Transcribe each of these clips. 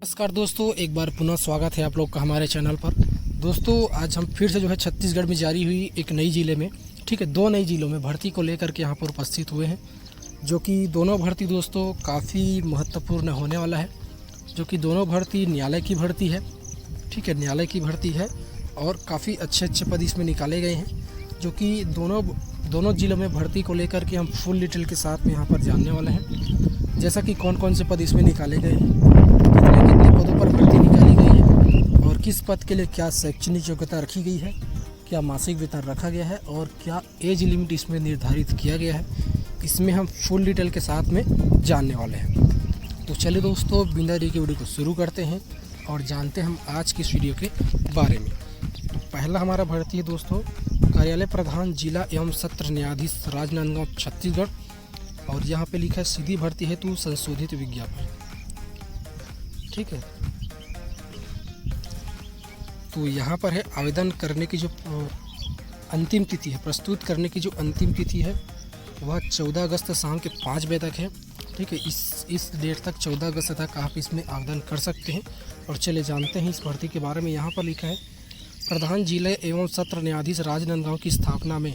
नमस्कार दोस्तों, एक बार पुनः स्वागत है आप लोग का हमारे चैनल पर। दोस्तों आज हम फिर से जो है छत्तीसगढ़ में जारी हुई एक नई ज़िले में, ठीक है, दो नई ज़िलों में भर्ती को लेकर के यहाँ पर उपस्थित हुए हैं, जो कि दोनों भर्ती दोस्तों काफ़ी महत्वपूर्ण होने वाला है। जो कि दोनों भर्ती न्यायालय की भर्ती है, ठीक है, न्यायालय की भर्ती है और काफ़ी अच्छे पद इसमें निकाले गए हैं। जो कि दोनों ज़िलों में भर्ती को लेकर के हम फुल डिटेल के साथ में यहाँ पर जानने वाले हैं। जैसा कि कौन कौन से पद इसमें निकाले गए हैं, कितने पदों पर भर्ती निकाली गई है और किस पद के लिए क्या शैक्षणिक योग्यता रखी गई है, क्या मासिक वेतन रखा गया है और क्या एज लिमिट इसमें निर्धारित किया गया है, इसमें हम फुल डिटेल के साथ में जानने वाले हैं। तो चलिए दोस्तों, बिना देरी के वीडियो को शुरू करते हैं और जानते हैं हम आज की इस वीडियो के बारे में। तो पहला हमारा भर्ती है दोस्तों कार्यालय प्रधान जिला एवं सत्र न्यायाधीश राजनांदगांव छत्तीसगढ़, और यहाँ पे लिखा है सीधी भर्ती हेतु संशोधित विज्ञापन, ठीक है। तो यहाँ पर है आवेदन करने की जो अंतिम तिथि है, प्रस्तुत करने की जो अंतिम तिथि है वह 14 अगस्त शाम के 5 बजे तक है, ठीक है। इस डेट तक 14 अगस्त तक आप इसमें आवेदन कर सकते हैं। और चले जानते हैं इस भर्ती के बारे में। यहाँ पर लिखा है प्रधान जिले एवं सत्र न्यायाधीश राजनांदगांव की स्थापना में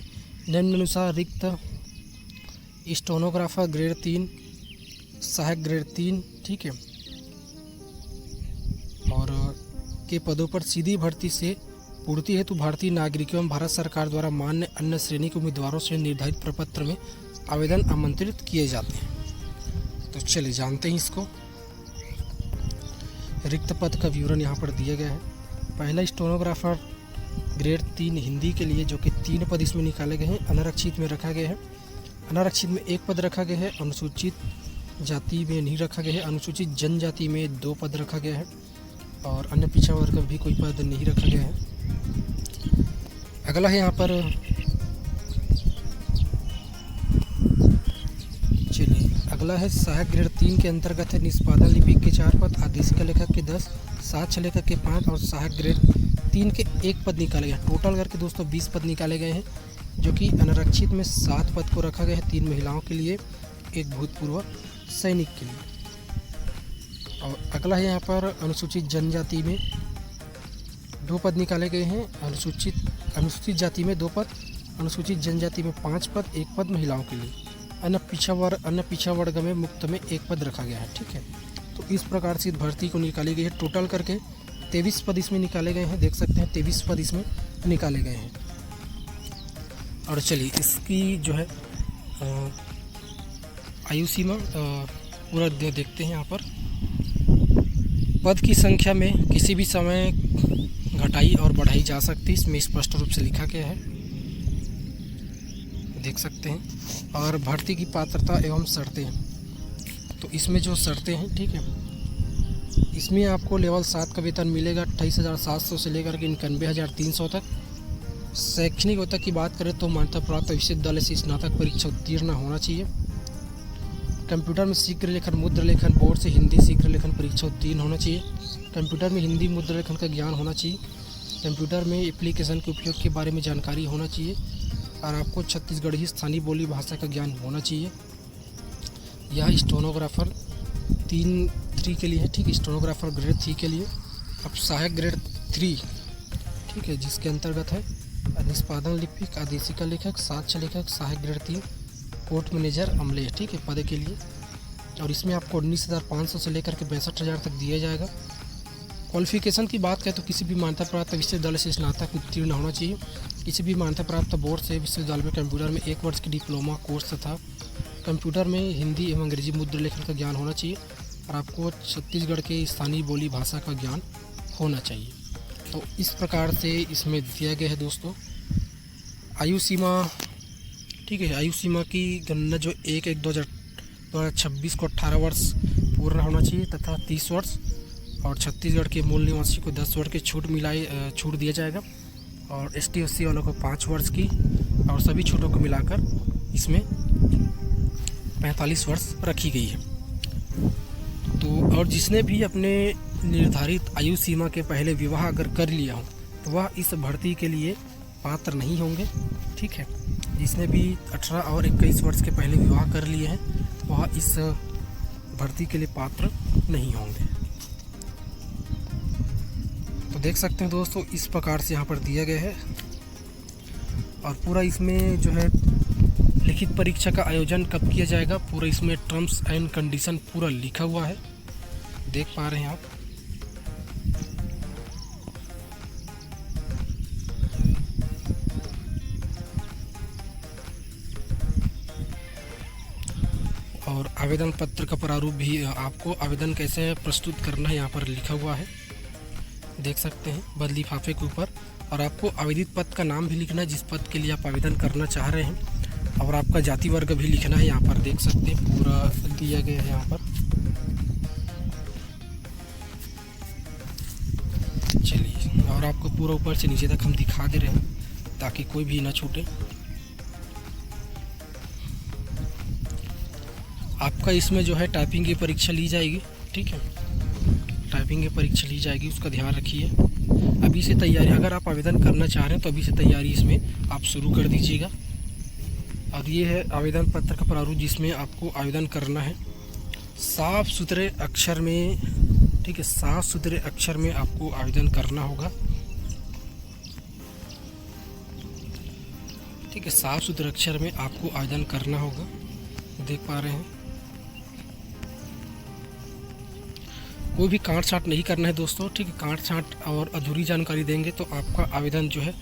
निम्नानुसार रिक्त स्टेनोग्राफर ग्रेड 3, सहायक ग्रेड 3, ठीक है, और के पदों पर सीधी भर्ती से पूर्ति हेतु भारतीय नागरिकों एवं भारत सरकार द्वारा मान्य अन्य श्रेणी के उम्मीदवारों से निर्धारित प्रपत्र में आवेदन आमंत्रित किए जाते हैं। तो चलिए जानते हैं इसको। रिक्त पद का विवरण यहाँ पर दिया गया है। पहला स्टेनोग्राफर ग्रेड 3 हिंदी के लिए, जो कि 3 पद इसमें निकाले गए हैं। अनारक्षित में रखा गया है, अनारक्षित में 1 पद रखा गया है, अनुसूचित जाति में नहीं रखा गया है, अनुसूचित जनजाति में 2 पद रखा गया है और अन्य पिछड़ा वर्ग में भी कोई पद नहीं रखा गया है। अगला है यहाँ पर, चलिए अगला है सहायक ग्रेड 3 के अंतर्गत है निष्पादन लिपिक के 4 पद, आदेशिक लेखक के 10, साक्ष्य लेखक के 5 और सहायक ग्रेड 3 के 1 पद निकाले गए। टोटल करके दोस्तों 20 पद निकाले गए हैं। जो कि अनारक्षित में 7 पद को रखा गया है, 3 महिलाओं के लिए, 1 भूतपूर्व सैनिक के लिए। और अगला है यहाँ पर अनुसूचित जनजाति में 2 पद निकाले गए हैं। अनुसूचित जाति में 2 पद, अनुसूचित जनजाति में 5 पद, 1 पद महिलाओं के लिए। अन्य पिछड़ा वर्ग में मुक्त में 1 पद रखा गया है, ठीक है। तो इस प्रकार से भर्ती को निकाली गई है। टोटल करके 23 पद इसमें निकाले गए हैं, देख सकते हैं 23 पद इसमें निकाले गए हैं। और चलिए इसकी जो है आयु सीमा पूरा देखते हैं। यहाँ पर पद की संख्या में किसी भी समय घटाई और बढ़ाई जा सकती है, इसमें स्पष्ट रूप से लिखा गया है, देख सकते हैं। और भर्ती की पात्रता एवं शर्तें, तो इसमें जो शर्तें हैं, ठीक है, इसमें आपको लेवल 7 का वेतन मिलेगा 28,700 से लेकर के 91,300 तक। शैक्षणिक योग्यता की बात करें तो मान्यता प्राप्त विश्वविद्यालय से स्नातक परीक्षा उत्तीर्ण होना चाहिए। कंप्यूटर में शीघ्र लेखन मुद्रा लेखन बोर्ड से हिंदी शीघ्र लेखन परीक्षा उत्तीर्ण होना चाहिए। कंप्यूटर में हिंदी मुद्रा लेखन का ज्ञान होना चाहिए। कंप्यूटर में एप्लीकेशन के उपयोग के बारे में जानकारी होना चाहिए और आपको छत्तीसगढ़ी स्थानीय बोली भाषा का ज्ञान होना चाहिए। यह स्टेनोग्राफर 3 के लिए है, ठीक है, स्टेनोग्राफर ग्रेड 3 के लिए। अब सहायक ग्रेड 3, ठीक है, जिसके अंतर्गत है निष्पादन लिपिक, आदेशिका लेखक, साक्ष्य लेखक, सहायक ग्रेड 3, कोर्ट मैनेजर अमले, ठीक है, पद के लिए। और इसमें आपको 19,500 से लेकर के 62,000 तक दिया जाएगा। क्वालिफिकेशन की बात करें तो किसी भी मान्यता प्राप्त विश्वविद्यालय से स्नातक उत्तीर्ण होना चाहिए। किसी भी मान्यता प्राप्त बोर्ड से विश्वविद्यालय में कंप्यूटर में 1 वर्ष की डिप्लोमा कोर्स तथा कंप्यूटर में हिंदी एवं अंग्रेजी मुद्रा लेखन का ज्ञान होना चाहिए और आपको छत्तीसगढ़ के स्थानीय बोली भाषा का ज्ञान होना चाहिए। तो इस प्रकार से इसमें दिया गया है दोस्तों। आयु सीमा, ठीक है, आयु सीमा की गणना जो 1/1/2026 को 18 वर्ष पूर्ण होना चाहिए तथा 30 वर्ष, और छत्तीसगढ़ के मूल निवासी को 10 वर्ष की छूट दिया जाएगा और ST SC वालों को 5 वर्ष की, और सभी छूटों को मिलाकर इसमें 45 वर्ष रखी गई है। तो और जिसने भी अपने निर्धारित आयु सीमा के पहले विवाह अगर कर लिया हो तो वह इस भर्ती के लिए पात्र नहीं होंगे, ठीक है। जिसने भी 18 और 21 वर्ष के पहले विवाह कर लिए हैं वह इस भर्ती के लिए पात्र नहीं होंगे। देख सकते हैं दोस्तों, इस प्रकार से यहाँ पर दिया गया है और पूरा इसमें जो है लिखित परीक्षा का आयोजन कब किया जाएगा, पूरा इसमें टर्म्स एंड कंडीशन पूरा लिखा हुआ है, देख पा रहे हैं आप। और आवेदन पत्र का प्रारूप भी, आपको आवेदन कैसे प्रस्तुत करना है यहाँ पर लिखा हुआ है, देख सकते हैं बद लिफाफे के ऊपर। और आपको आवेदित पद का नाम भी लिखना है जिस पद के लिए आप आवेदन करना चाह रहे हैं, और आपका जाति वर्ग भी लिखना है, यहाँ पर देख सकते हैं पूरा दिया गया है यहाँ पर। चलिए, और आपको पूरा ऊपर से नीचे तक हम दिखा दे रहे हैं ताकि कोई भी ना छूटे। आपका इसमें जो है टाइपिंग की परीक्षा ली जाएगी, ठीक है, टाइपिंग की परीक्षा ली जाएगी, उसका ध्यान रखिए। अभी से तैयारी, अगर आप आवेदन करना चाह रहे हैं तो अभी से तैयारी इसमें आप शुरू कर दीजिएगा। और ये है आवेदन पत्र का प्रारूप जिसमें आपको आवेदन करना है साफ सुथरे अक्षर में, ठीक है, साफ सुथरे अक्षर में आपको आवेदन करना होगा, ठीक है, साफ सुथरे अक्षर में आपको आवेदन करना होगा, देख पा रहे हैं। कोई भी काट छांट नहीं करना है दोस्तों, ठीक है, काट छांट और अधूरी जानकारी देंगे तो आपका आवेदन जो है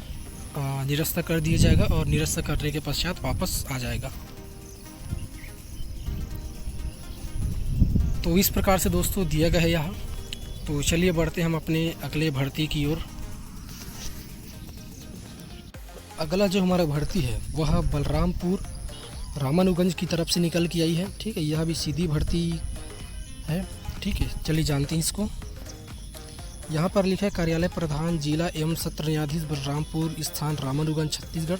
निरस्त कर दिया जाएगा और निरस्त करने के पश्चात वापस आ जाएगा। तो इस प्रकार से दोस्तों दिया गया है यहाँ। तो चलिए बढ़ते हम अपने अगले भर्ती की ओर। अगला जो हमारा भर्ती है वह बलरामपुर रामानुगंज की तरफ से निकल के आई है, ठीक है, यह भी सीधी भर्ती है, ठीक है। चलिए जानते हैं इसको। यहाँ पर लिखा है कार्यालय प्रधान जिला एवं सत्र न्यायाधीश बलरामपुर स्थान रामानुगंज छत्तीसगढ़,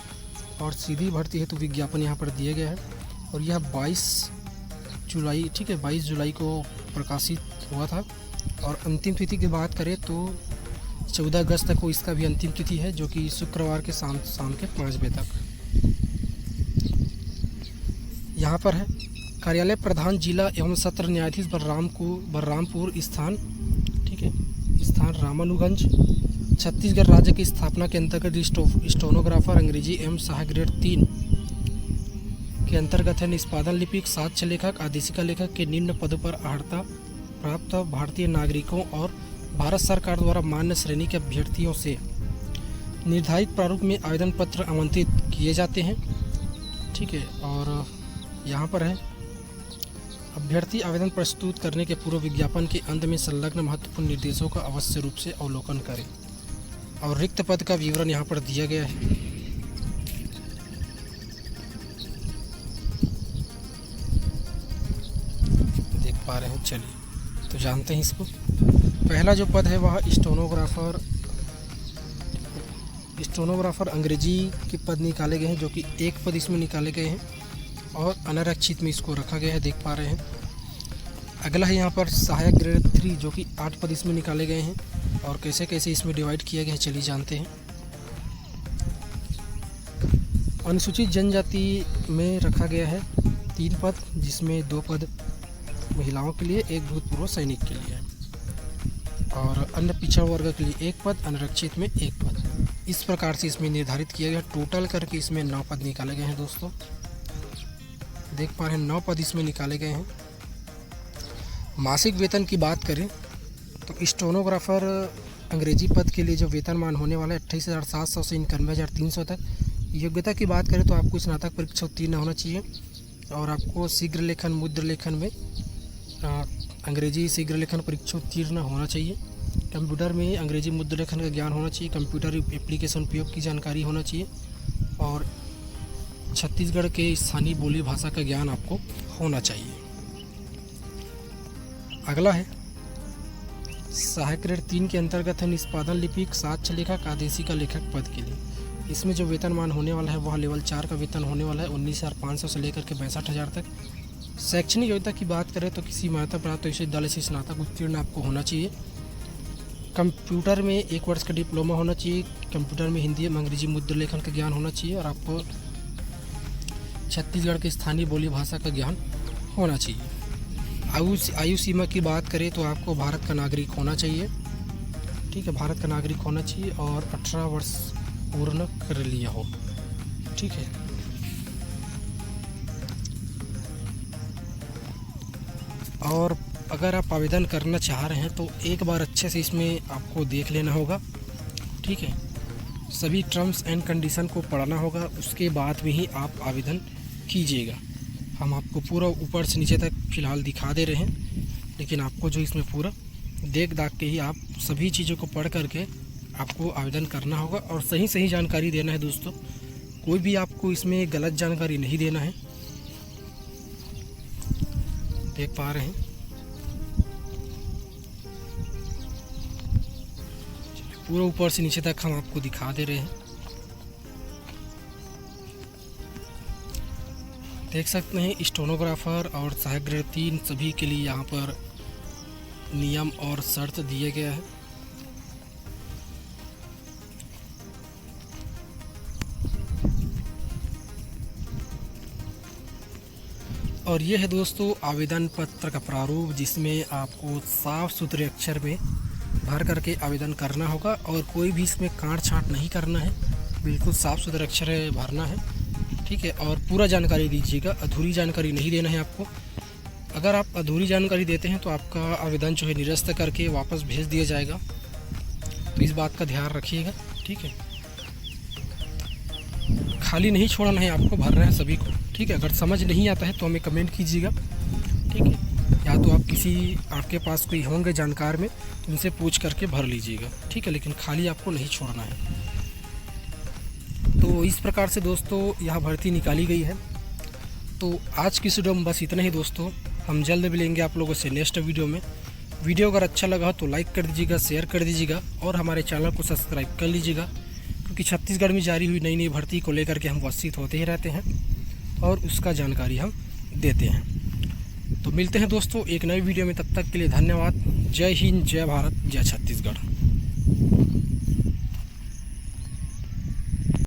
और सीधी भर्ती है तो विज्ञापन यहाँ पर दिया गया है। और यह 22 जुलाई, ठीक है, 22 जुलाई को प्रकाशित हुआ था। और अंतिम तिथि की बात करें तो 14 अगस्त तक को इसका भी अंतिम तिथि है, जो कि शुक्रवार के शाम के 5 बजे तक। यहाँ पर है कार्यालय प्रधान जिला एवं सत्र न्यायाधीश बलरामपुर स्थान, ठीक है, स्थान रामानुगंज छत्तीसगढ़ राज्य की स्थापना के अंतर्गत स्टेनोग्राफर अंग्रेजी एवं सहायक ग्रेड 3 के अंतर्गत है। निष्पादन लिपिक, साक्ष्य लेखक, आदेशिका लेखक के निम्न पदों पर अर्हता प्राप्त भारतीय नागरिकों और भारत सरकार द्वारा मान्य श्रेणी के अभ्यर्थियों से निर्धारित प्रारूप में आवेदन पत्र आमंत्रित किए जाते हैं, ठीक है। और यहाँ पर है अभ्यर्थी आवेदन प्रस्तुत करने के पूर्व विज्ञापन के अंत में संलग्न महत्वपूर्ण निर्देशों का अवश्य रूप से अवलोकन करें। और रिक्त पद का विवरण यहाँ पर दिया गया है। देख पा रहे हैं, चलिए तो जानते हैं इसको। पहला जो पद है वह स्टेनोग्राफर अंग्रेजी के पद निकाले गए हैं, जो कि एक पद इसमें निकाले गए हैं और अनारक्षित में इसको रखा गया है, देख पा रहे हैं। अगला है यहाँ पर सहायक ग्रेड 3, जो कि 8 पद इसमें निकाले गए हैं। और कैसे कैसे इसमें डिवाइड किया गया है चलिए जानते हैं। अनुसूचित जनजाति में रखा गया है 3 पद, जिसमें 2 पद महिलाओं के लिए, 1 भूतपूर्व सैनिक के लिए, और अन्य पिछड़ा वर्ग के लिए 1 पद, अनारक्षित में 1 पद। इस प्रकार से इसमें निर्धारित किया गया। टोटल करके इसमें 9 पद निकाले गए हैं दोस्तों, देख पा रहे हैं 9 पद इसमें निकाले गए हैं। मासिक वेतन की बात करें तो स्टेनोग्राफर अंग्रेजी पद के लिए जो वेतनमान होने वाला है 28,700 से 91,300 तक। योग्यता की बात करें तो आपको स्नातक परीक्षा उत्तीर्ण होना चाहिए, और आपको शीघ्र लेखन मुद्र लेखन में अंग्रेजी शीघ्र लेखन परीक्षा उत्तीर्ण होना चाहिए। कंप्यूटर में अंग्रेजी मुद्र लेखन का ज्ञान होना चाहिए, कंप्यूटर एप्लीकेशन उपयोग की जानकारी होना चाहिए, और छत्तीसगढ़ के स्थानीय बोली भाषा का ज्ञान आपको होना चाहिए। अगला है सहायक ग्रेड 3 के अंतर्गत है निष्पादन लिपिक, साक्ष्य लेखक, आदेशिका लेखक पद के लिए। इसमें जो वेतनमान होने वाला है वह लेवल 4 का वेतन होने वाला है, 19,500 से लेकर के 62,000 तक। शैक्षणिक योग्यता की बात करें तो किसी मान्यता प्राप्त विश्वविद्यालय से स्नातक उत्तीर्ण आपको होना चाहिए। कंप्यूटर में 1 वर्ष का डिप्लोमा होना चाहिए, कंप्यूटर में हिंदी एवं अंग्रेजी मुद्र लेखन का ज्ञान होना चाहिए, और आपको छत्तीसगढ़ के स्थानीय बोली भाषा का ज्ञान होना चाहिए। आयु सीमा की बात करें तो आपको भारत का नागरिक होना चाहिए, ठीक है, भारत का नागरिक होना चाहिए और 18 वर्ष पूर्ण कर लिया हो। ठीक है, और अगर आप आवेदन करना चाह रहे हैं तो एक बार अच्छे से इसमें आपको देख लेना होगा। ठीक है, सभी टर्म्स एंड कंडीशन को पढ़ना होगा, उसके बाद में ही आप आवेदन कीजिएगा। हम आपको पूरा ऊपर से नीचे तक फ़िलहाल दिखा दे रहे हैं, लेकिन आपको जो इसमें पूरा देख दाख के ही आप सभी चीज़ों को पढ़ करके आपको आवेदन करना होगा और सही सही जानकारी देना है दोस्तों। कोई भी आपको इसमें गलत जानकारी नहीं देना है। देख पा रहे हैं, पूरा ऊपर से नीचे तक हम आपको दिखा दे रहे हैं। देख सकते हैं स्टेनोग्राफर और सहायक ग्रेड 3 सभी के लिए यहाँ पर नियम और शर्त दिए गए हैं। और ये है दोस्तों आवेदन पत्र का प्रारूप, जिसमें आपको साफ सुथरे अक्षर में भर करके आवेदन करना होगा और कोई भी इसमें काट छांट नहीं करना है, बिल्कुल साफ सुथरे अक्षर भरना है। ठीक है, और पूरा जानकारी दीजिएगा, अधूरी जानकारी नहीं देना है आपको। अगर आप अधूरी जानकारी देते हैं तो आपका आवेदन जो है निरस्त करके वापस भेज दिया जाएगा, तो इस बात का ध्यान रखिएगा। ठीक है, खाली नहीं छोड़ना है आपको, भर रहे हैं सभी को। ठीक है, अगर समझ नहीं आता है तो हमें कमेंट कीजिएगा। ठीक है, या तो आप आपके पास कोई होंगे जानकार में, तो उनसे पूछ करके भर लीजिएगा। ठीक है, लेकिन खाली आपको नहीं छोड़ना है। तो इस प्रकार से दोस्तों यह भर्ती निकाली गई है। तो आज की वीडियो में बस इतना ही दोस्तों, हम जल्द मिलेंगे आप लोगों से नेक्स्ट वीडियो में। वीडियो अगर अच्छा लगा तो लाइक कर दीजिएगा, शेयर कर दीजिएगा और हमारे चैनल को सब्सक्राइब कर लीजिएगा, क्योंकि छत्तीसगढ़ में जारी हुई नई नई भर्ती को लेकर के हम उपस्थित होते ही रहते हैं और उसका जानकारी हम देते हैं। तो मिलते हैं दोस्तों एक नई वीडियो में, तब तक के लिए धन्यवाद। जय हिंद, जय भारत, जय छत्तीसगढ़।